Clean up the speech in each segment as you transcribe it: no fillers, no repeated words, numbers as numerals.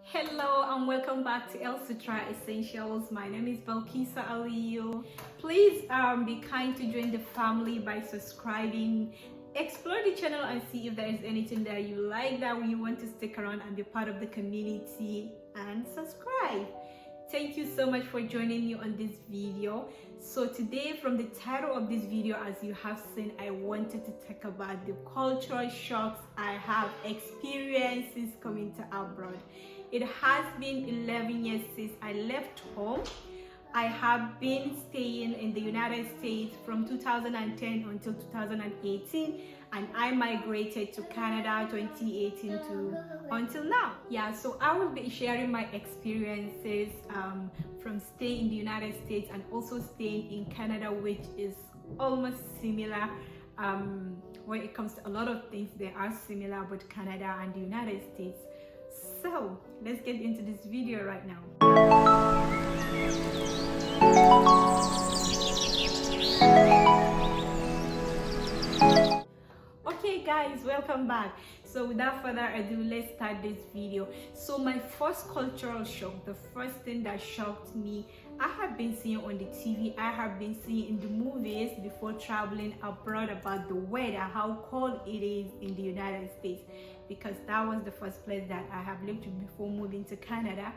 Hello and welcome back to Elsutra Essentials. My name is Balkisa Aliyu. Please be kind to join the family by subscribing. Explore the channel and see if there is anything that you like, that you want to stick around and be part of the community, and subscribe. Thank you so much for joining me on this video. So today, from the title of this video, as you have seen, I wanted to talk about the cultural shocks I have experienced since coming to abroad. It has been 11 years since I left home. I have been staying in the United States from 2010 until 2018, and I migrated to Canada 2018 to until now. Yeah, so I will be sharing my experiences from staying in the United States and also staying in Canada, which is almost similar. When it comes to a lot of things, they are similar, but Canada and the United States. So let's get into this video right now. Okay guys, welcome back. So without further ado, let's start this video. So my first cultural shock, the first thing that shocked me, I have been seeing on the TV, I have been seeing in the movies before traveling abroad about the weather, how cold it is in the United States, because that was the first place that I have lived before moving to Canada.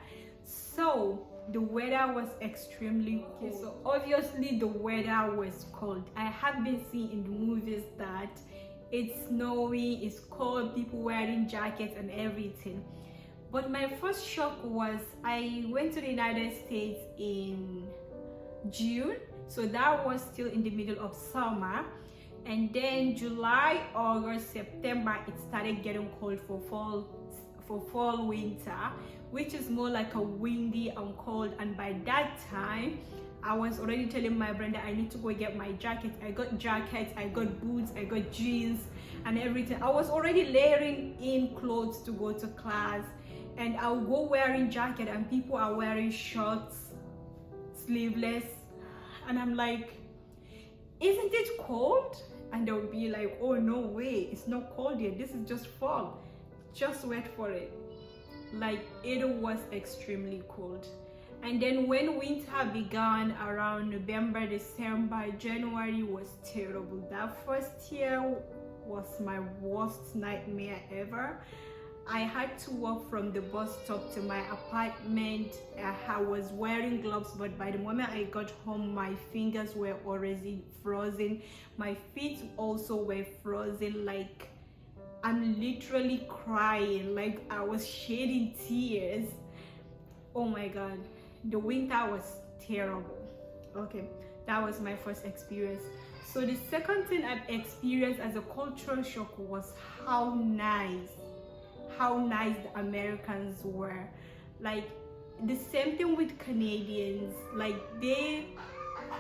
So the weather was extremely cold. Okay, so obviously the weather was cold. I have been seeing in the movies that it's snowy, it's cold, people wearing jackets and everything. But my first shock was I went to the United States in June, so that was still in the middle of summer. And then July, August, September, it started getting cold for fall winter, which is more like a windy and cold. And by that time, I was already telling my brother I need to go get my jacket. I got jackets, I got boots, I got jeans and everything. I was already layering in clothes to go to class, and I'll go wearing jacket and people are wearing shorts, sleeveless, and I'm like, isn't it cold? And they'll be like, oh no way, it's not cold yet, this is just fall, just wait for it. Like, it was extremely cold. And then when winter began around November, December, January was terrible. That first year was my worst nightmare ever. I had to walk from the bus stop to my apartment. I was wearing gloves, but by the moment I got home, my fingers were already frozen. My feet also were frozen. Like, I'm literally crying, like I was shedding tears. Oh my god, the winter was terrible. Okay, that was my first experience. So the second thing I've experienced as a cultural shock was how nice the Americans were. Like, the same thing with Canadians. Like,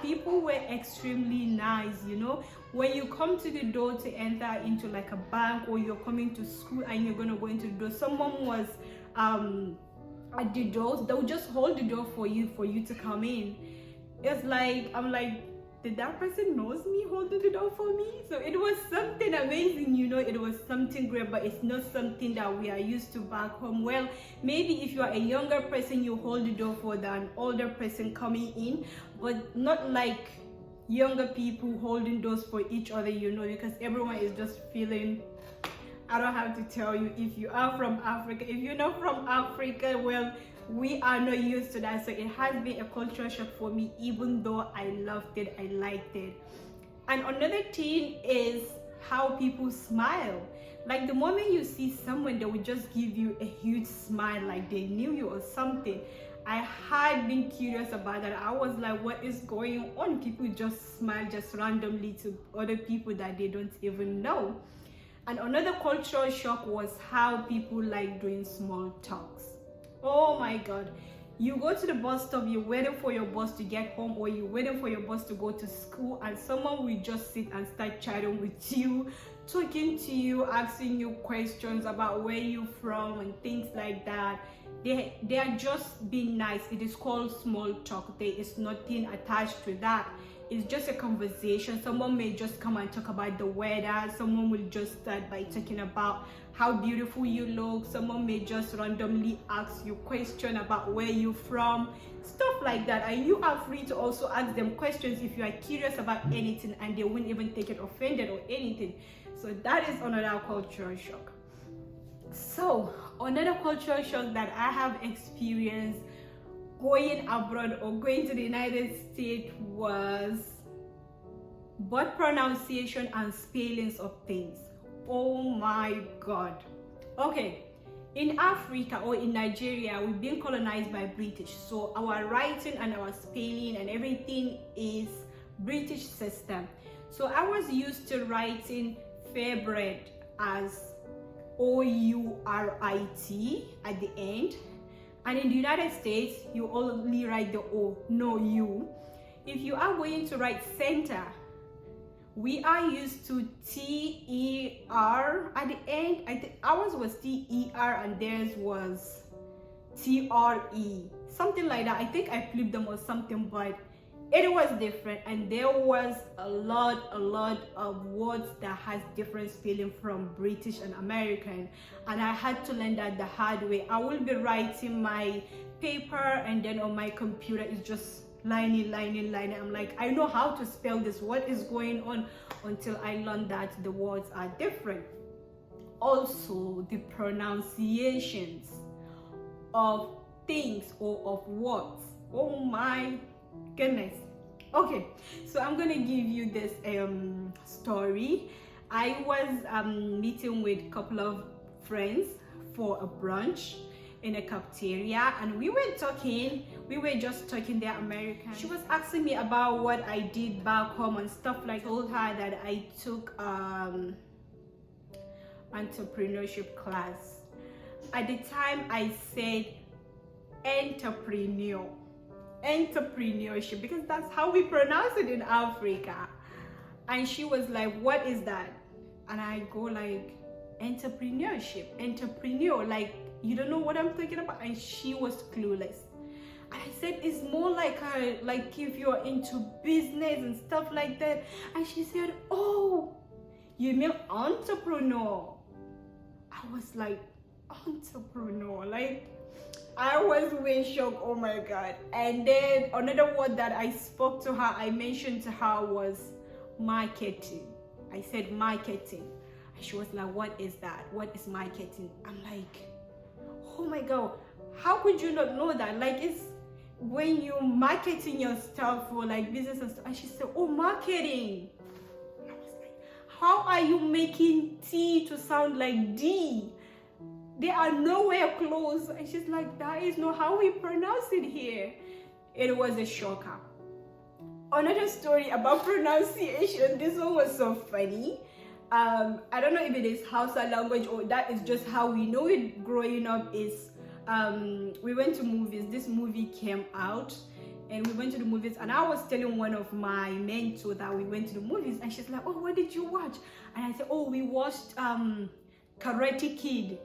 people were extremely nice, you know. When you come to the door to enter into like a bank, or you're coming to school and you're gonna go into the door, someone was at the door, they'll just hold the door for you to come in. It's like, I'm like, did that person knows me holding the door for me? So it was something amazing, you know. It was something great, but it's not something that we are used to back home. Well, maybe if you are a younger person, you hold the door for an older person coming in, but not like younger people holding doors for each other, you know, because everyone is just feeling, I don't have to tell you, if you are from Africa, if you're not from Africa, well, we are not used to that. So it has been a cultural shock for me, even though I loved it, I liked it. And another thing is how people smile. Like, the moment you see someone, they will just give you a huge smile, like they knew you or something. I had been curious about that. I was like, what is going on? People just smile just randomly to other people that they don't even know. And another cultural shock was how people like doing small talks. Oh my god, you go to the bus stop, you're waiting for your bus to get home, or you're waiting for your bus to go to school, and someone will just sit and start chatting with you, talking to you, asking you questions about where you're from and things like that. They are just being nice. It is called small talk. There is nothing attached to that. it's just a conversation. Someone may just come and talk about the weather. Someone will just start by talking about how beautiful you look. Someone may just randomly ask you question about where you're from, stuff like that. And you are free to also ask them questions if you are curious about anything, and they won't even take it offended or anything. So that is another cultural shock. So another cultural shock that I have experienced going abroad or going to the United States was both pronunciation and spellings of things. Oh my God. Okay, in Africa or in Nigeria, we've been colonized by British, so our writing and our spelling and everything is British system. So I was used to writing favourite as O-U-R-I-T at the end, and in the United States you only write the O, no U. If you are going to write center, we are used to T-E-R at the end. I think ours was T-E-R and theirs was T-R-E, something like that. I think I flipped them or something, but it was different, and there was a lot of words that has different spelling from British and American, and I had to learn that the hard way. I will be writing my paper, and then on my computer it's just lining. I'm like, I know how to spell this, what is going on, until I learned that the words are different. Also, the pronunciations of things or of words, oh my goodness. Okay, so I'm gonna give you this story. I was meeting with a couple of friends for a brunch in a cafeteria, and we were just talking their American. She was asking me about what I did back home and stuff like. I told her that I took entrepreneurship class. At the time I said entrepreneurship because that's how we pronounce it in Africa. And she was like, what is that? And I go like, entrepreneur, like, you don't know what I'm talking about? And she was clueless. And I said, it's more like if you're into business and stuff like that. And she said, oh, you mean entrepreneur? I was like, entrepreneur, like, I was way shocked, oh my God. And then another word that I mentioned to her was marketing. I said marketing. And she was like, what is that? What is marketing? I'm like, oh my God, how could you not know that? Like, it's when you're marketing your stuff for like business and stuff. And she said, oh, marketing. And I was like, how are you making T to sound like D? They are nowhere close. And she's like, that is not how we pronounce it here. It was a shocker. Another story about pronunciation. This one was so funny. I don't know if it is Hausa language or that is just how we know it growing up. Is we went to movies. This movie came out and we went to the movies, and I was telling one of my mentors that we went to the movies, and she's like, oh, what did you watch? And I said, oh, we watched Karate Kid.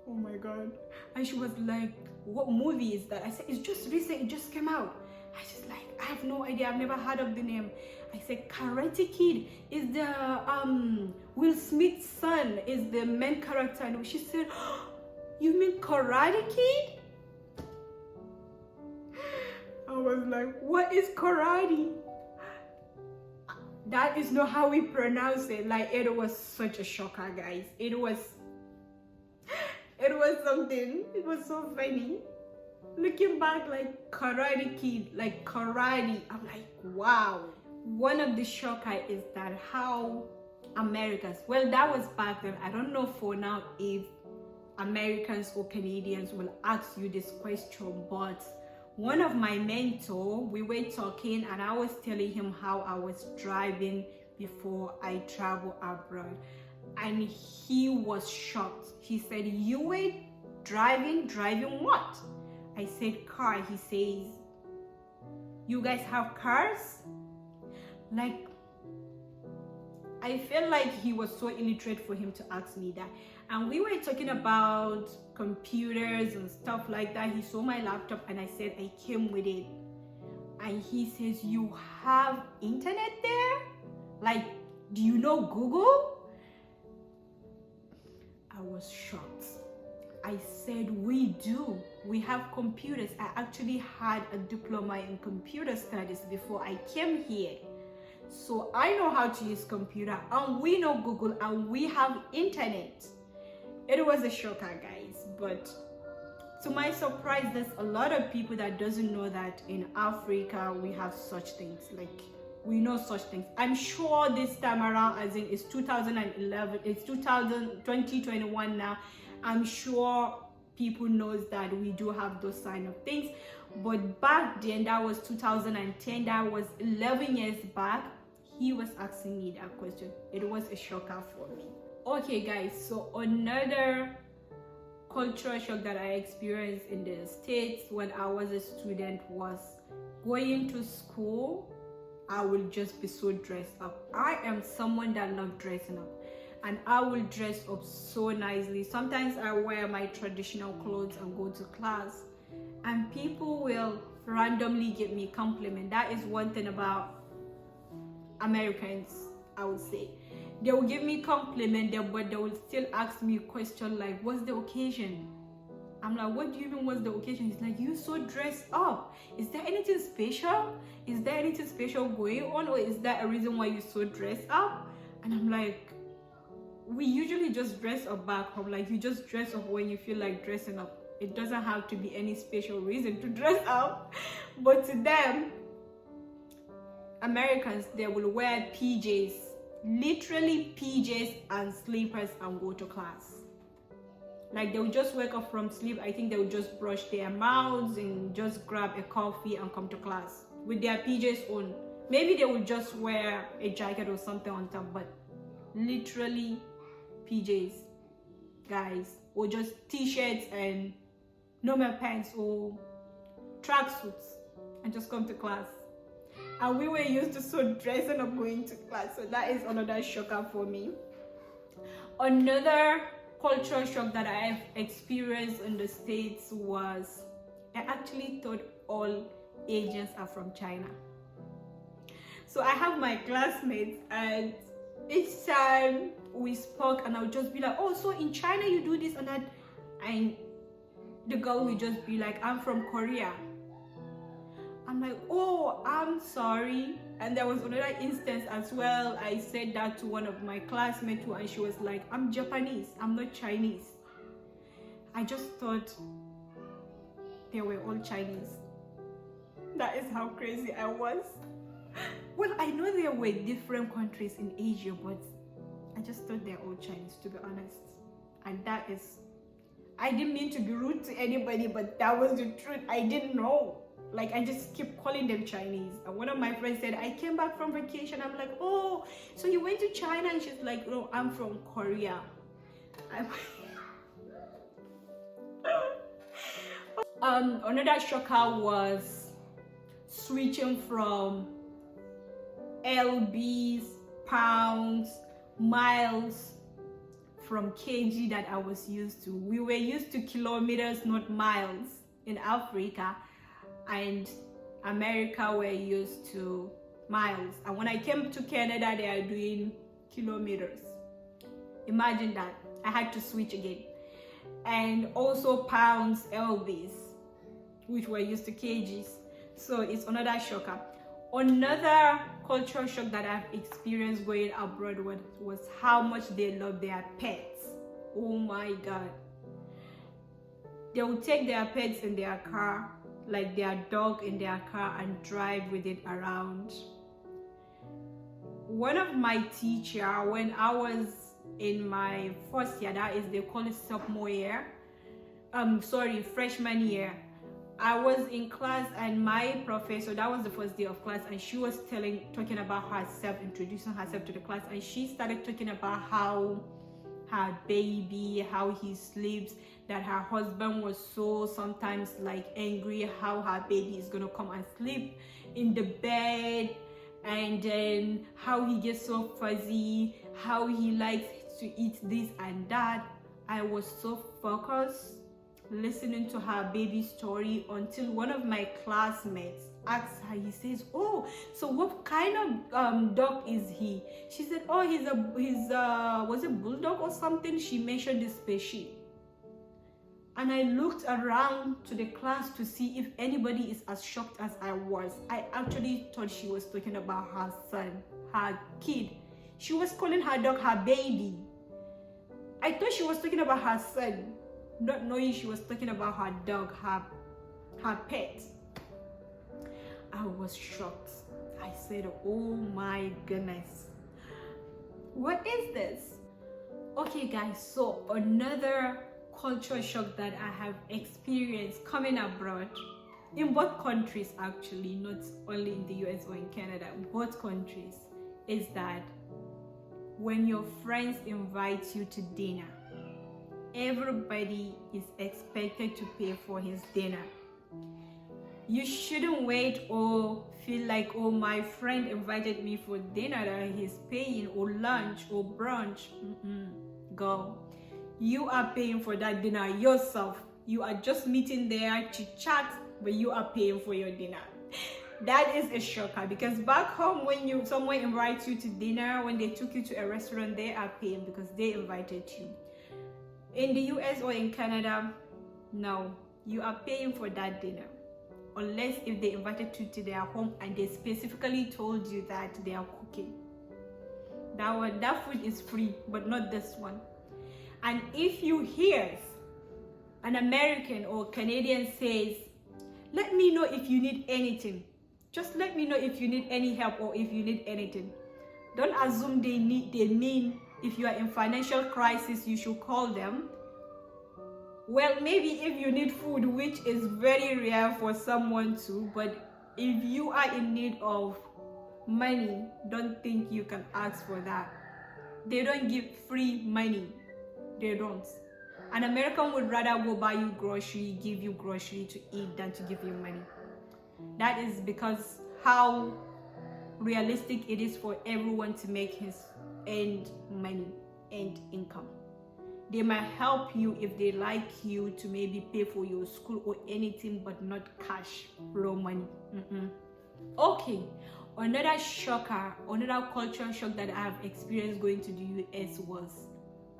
Oh my God. And she was like, what movie is that? I said, it's just recent, it just came out. And she's like, I have no idea, I've never heard of the name. I said, Karate Kid is the Will Smith's son, is the main character. And she said, oh, you mean Karate Kid? I was like, what is karate? That is not how we pronounce it. Like, it was such a shocker, guys. It was something. It was so funny. Looking back, like Karate Kid, like karate. I'm like, wow. One of the shocker is that how Americans, well, that was back then. I don't know for now if Americans or Canadians will ask you this question, but one of my mentors, we were talking and I was telling him how I was driving before I travel abroad, and he was shocked. He said, you were driving what? I said, car. He says, you guys have cars? Like, I felt like he was so illiterate for him to ask me that. And we were talking about computers and stuff like that. He saw my laptop and I said I came with it. and he says, "You have internet there? Like, do you know Google?" I was shocked. I said, "We do. We have computers. I actually had a diploma in computer studies before I came here. So I know how to use computer, and we know Google, and we have internet." It was a shocker, guys, but to my surprise, there's a lot of people that doesn't know that in Africa we have such things. Like, we know such things. I'm sure this time around, as in it's 2011, it's 2021 now, I'm sure people knows that we do have those kind of things. But back then, that was 2010, that was 11 years back, he was asking me that question. It was a shocker for me. Okay guys, so another cultural shock that I experienced in the States when I was a student was going to school. I will just be so dressed up. I am someone that loves dressing up, and I will dress up so nicely. Sometimes I wear my traditional clothes and go to class, and people will randomly give me compliment. That is one thing about Americans, I would say. They will give me compliment, but they will still ask me a question like, "What's the occasion?" I'm like, "What do you mean, what's the occasion?" He's like, "You so dressed up. Is there anything special? Is there anything special going on? Or is there a reason why you so dressed up?" And I'm like, "We usually just dress up back home. Like, you just dress up when you feel like dressing up. It doesn't have to be any special reason to dress up." But to them, Americans, they will wear PJs, literally PJs and slippers, and go to class. Like, they will just wake up from sleep. I think they will just brush their mouths and just grab a coffee and come to class with their PJs on. Maybe they will just wear a jacket or something on top, but literally PJs, guys, or just t-shirts and normal pants or tracksuits, and just come to class. And we were used to so dressing up going to class, so that is another shocker for me. Another cultural shock that I have experienced in the States was, I actually thought all Asians are from China. So I have my classmates, and each time we spoke, and I would just be like, "Oh, so in China you do this and that," and the girl would just be like, "I'm from Korea." I'm like, "Oh, I'm sorry." And there was another instance as well. I said that to one of my classmates too, and she was like, "I'm Japanese, I'm not Chinese." I just thought they were all Chinese. That is how crazy I was. Well, I know there were different countries in Asia, but I just thought they're all Chinese, to be honest. And that is, I didn't mean to be rude to anybody, but that was the truth. I didn't know. Like, I just kept calling them Chinese. And one of my friends said, "I came back from vacation." I'm like, "Oh, so you went to China?" And she's like, "No, I'm from Korea." Another shocker was switching from LBs, pounds, miles, from kg that I was used to. We were used to kilometers, not miles in Africa, and America were used to miles. And when I came to Canada, they are doing kilometers. Imagine that. I had to switch again. And also pounds, LBs, which were used to kgs. So it's another shocker. Another cultural shock that I've experienced going abroad was how much they love their pets. Oh my God. They will take their pets in their car, like their dog in their car, and drive with it around. One of my teacher, when I was in my first year, that is, they call it sophomore year, freshman year, I was in class, and my professor, that was the first day of class, and she was talking about herself, introducing herself to the class, and she started talking about how her baby, how he sleeps, that her husband was so sometimes like angry how her baby is gonna come and sleep in the bed, and then how he gets so fuzzy, how he likes to eat this and that. I was so focused listening to her baby story until one of my classmates asked her. He says, "Oh, so what kind of dog is he?" She said, "Oh, he's was it bulldog or something?" She mentioned the species. And I looked around to the class to see if anybody is as shocked as I was. I actually thought she was talking about her son, her kid. She was calling her dog her baby. I thought she was talking about her son, not knowing she was talking about her dog, her pet. I was shocked. I said, "Oh my goodness, what is this?" Okay guys, so another culture shock that I have experienced coming abroad, in both countries actually, not only in the US or in Canada, both countries, is that when your friends invite you to dinner, everybody is expected to pay for his dinner. You shouldn't wait or feel like, "Oh, my friend invited me for dinner that he's paying, or lunch or brunch." Girl, you are paying for that dinner yourself. You are just meeting there to chat, but you are paying for your dinner. That is a shocker, because back home, when someone invites you to dinner, when they took you to a restaurant, they are paying because they invited you. In the US or in Canada, no, you are paying for that dinner, unless if they invited you to their home and they specifically told you that they are cooking. That food is free, but not this one. And if you hear an American or Canadian says, "Let me know if you need anything," just let me know if you need any help or if you need anything. Don't assume they mean if you are in financial crisis, you should call them. Well, maybe if you need food, which is very rare for someone to, but if you are in need of money, don't think you can ask for that. They don't give free money. They don't. An American would rather go buy you grocery, give you grocery to eat than to give you money. That is because how realistic it is for everyone to make his end money, end income. They might help you if they like you to maybe pay for your school or anything, but not cash, raw money. Okay, another shocker, another cultural shock that I have experienced going to the US was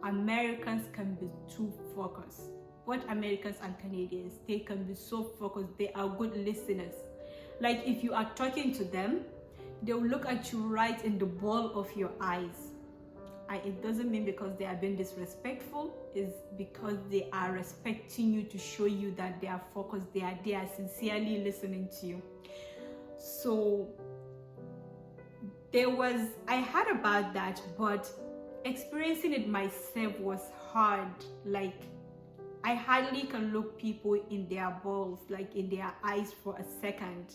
Americans can be too focused. Both Americans and Canadians, they can be so focused. They are good listeners. Like if you are talking to them, they'll look at you right in the ball of your eyes. And it doesn't mean because they are being disrespectful, it's because they are respecting you to show you that they are focused, they are sincerely listening to you. So I heard about that, but experiencing it myself was hard. Like I hardly can look people in their balls, like in their eyes for a second,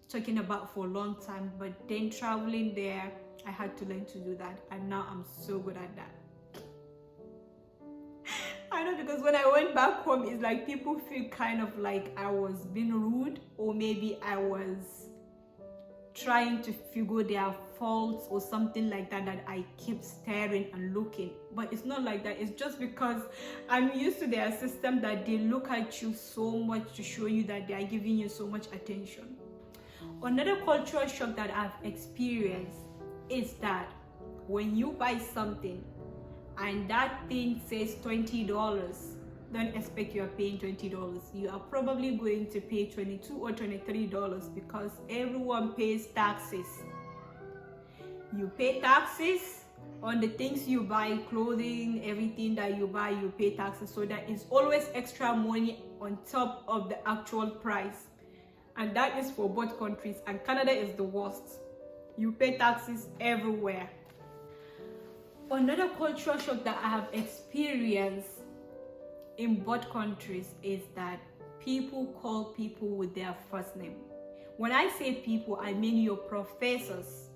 talking about for a long time. But then traveling there, I had to learn to do that, and now I'm so good at that. I know, because when I went back home, it's like people feel kind of like I was being rude, or maybe I was trying to figure their faults or something like that, that I keep staring and looking. But it's not like that. It's just because I'm used to their system that they look at you so much to show you that they are giving you so much attention. Another cultural shock that I've experienced is that when you buy something and that thing says $20, don't expect you are paying $20. You are probably going to pay $22 or $23 because everyone pays taxes. You pay taxes on the things you buy, clothing, everything that you buy, you pay taxes. So that is always extra money on top of the actual price. And that is for both countries. And Canada is the worst. You pay taxes everywhere. Another cultural shock that I have experienced in both countries is that people call people with their first name. When I say people, I mean your professors.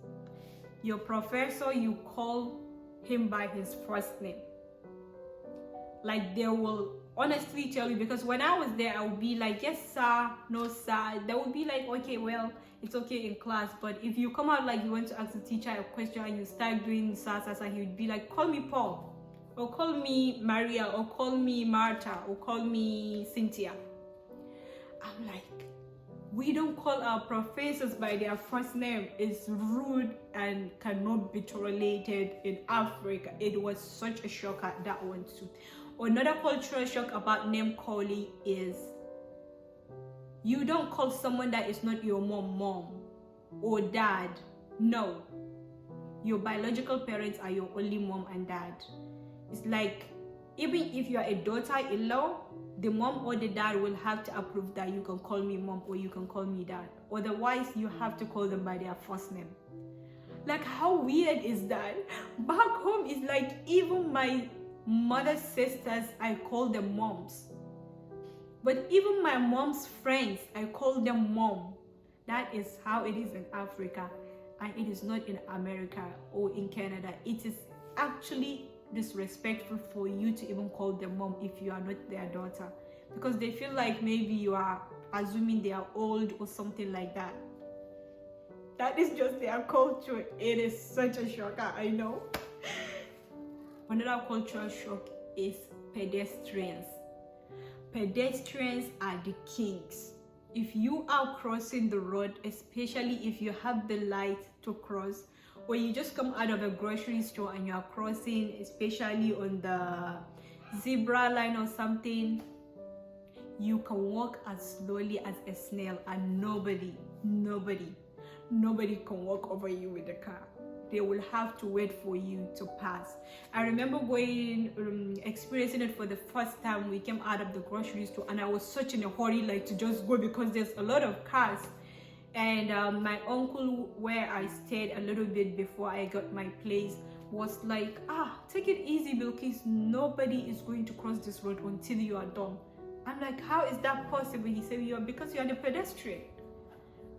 Your professor, you call him by his first name. Like they will honestly tell you, because when I was there, I would be like, "Yes, sir," "No, sir." They would be like, "Okay, well, it's okay in class." But if you come out like you want to ask the teacher a question and you start doing sir, he would be like, "Call me Paul." or call me Maria, or call me Martha, or call me Cynthia. I'm like, we don't call our professors by their first name. It's rude and cannot be tolerated in Africa. It was such a shock at that one too. Another cultural shock about name calling is you don't call someone that is not your mom or dad. No, your biological parents are your only mom and dad. It's like, even if you are a daughter-in-law, the mom or the dad will have to approve that you can call me mom or you can call me dad. Otherwise, you have to call them by their first name. Like, how weird is that? Back home, it's like even my mother's sisters, I call them moms. But even my mom's friends, I call them mom. That is how it is in Africa, and it is not in America or in Canada. It is actually disrespectful for you to even call them mom if you are not their daughter, because they feel like maybe you are assuming they are old or something like that. That is just their culture. It is such a shocker, I know. Another cultural shock is pedestrians. Pedestrians are the kings. If you are crossing the road, especially if you have the light to cross, or you just come out of a grocery store and you are crossing, especially on the zebra line or something, you can walk as slowly as a snail and nobody can walk over you with the car. They will have to wait for you to pass. I remember experiencing it for the first time. We came out of the grocery store and I was such in a hurry, like to just go because there's a lot of cars. And my uncle, where I stayed a little bit before I got my place, was like, take it easy, because nobody is going to cross this road until you are done. I'm like, how is that possible? He said, because you are the pedestrian.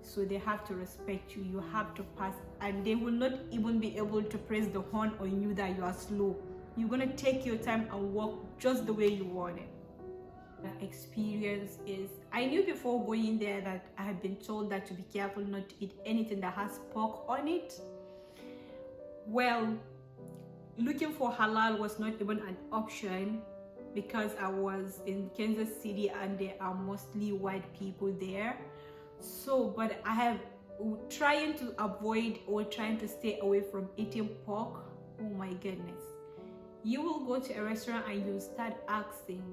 So they have to respect you. You have to pass, and they will not even be able to press the horn on you that you are slow. You're gonna take your time and walk just the way you want it. The experience is, I knew before going there that I had been told that to be careful not to eat anything that has pork on it. Well, looking for halal was not even an option because I was in Kansas City and there are mostly white people there. So, but I have trying to avoid or trying to stay away from eating pork. Oh my goodness. You will go to a restaurant and you start asking.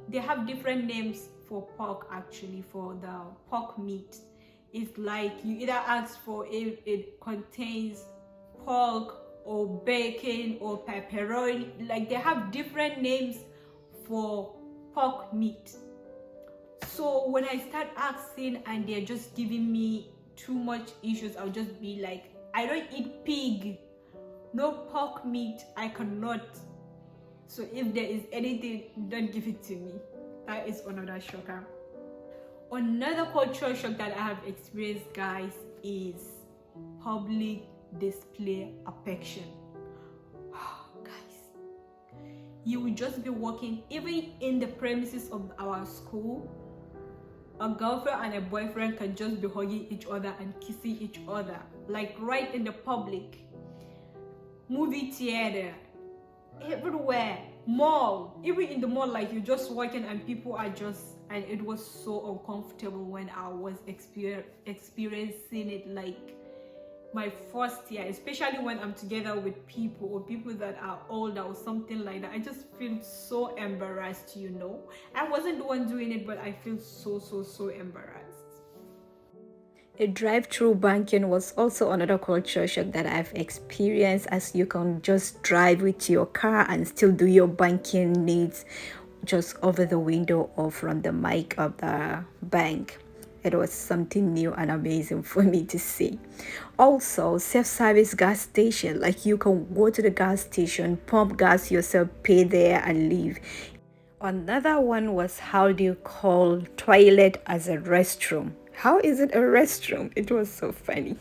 They have different names for pork, actually, for the pork meat. It's like you either ask for if it contains pork or bacon or pepperoni. Like, they have different names for pork meat. So when I start asking and they're just giving me too much issues, I'll just be like, I don't eat pig, no pork meat, I cannot. So if there is anything, don't give it to me. That is another shocker. Another cultural shock that I have experienced, guys, is public display affection. Guys, you will just be walking, even in the premises of our school, a girlfriend and a boyfriend can just be hugging each other and kissing each other, like right in the public. Movie theater, everywhere, mall, even in the mall, like you're just walking and people are just, and it was so uncomfortable when I was experiencing it, like my first year, especially when I'm together with people or people that are older or something like that. I just feel so embarrassed, you know. I wasn't the one doing it, but I feel so embarrassed. A drive-through banking was also another culture shock that I've experienced, as you can just drive with your car and still do your banking needs just over the window or from the mic of the bank. It was something new and amazing for me to see. Also, self-service gas station, like you can go to the gas station, pump gas yourself, pay there and leave. Another one was, how do you call toilet as a restroom? How is it a restroom? It was so funny.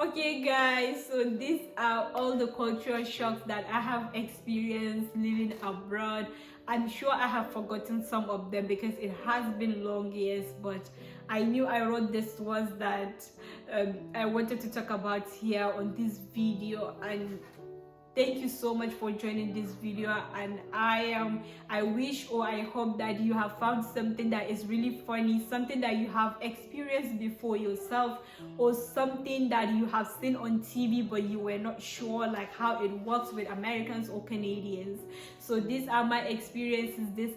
Okay guys, so these are all the cultural shocks that I have experienced living abroad. I'm sure I have forgotten some of them because it has been long years, but I knew I wrote this ones that I wanted to talk about here on this video. And thank you so much for joining this video, and I wish or I hope that you have found something that is really funny, something that you have experienced before yourself, or something that you have seen on TV but you were not sure like how it works with Americans or Canadians. So these are my experiences. These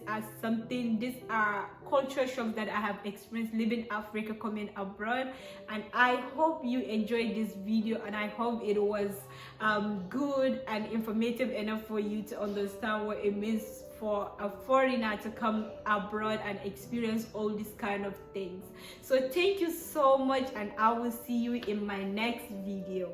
are culture shocks that I have experienced living Africa, coming abroad. And I hope you enjoyed this video, and I hope it was good and informative enough for you to understand what it means for a foreigner to come abroad and experience all these kind of things. So thank you so much, and I will see you in my next video.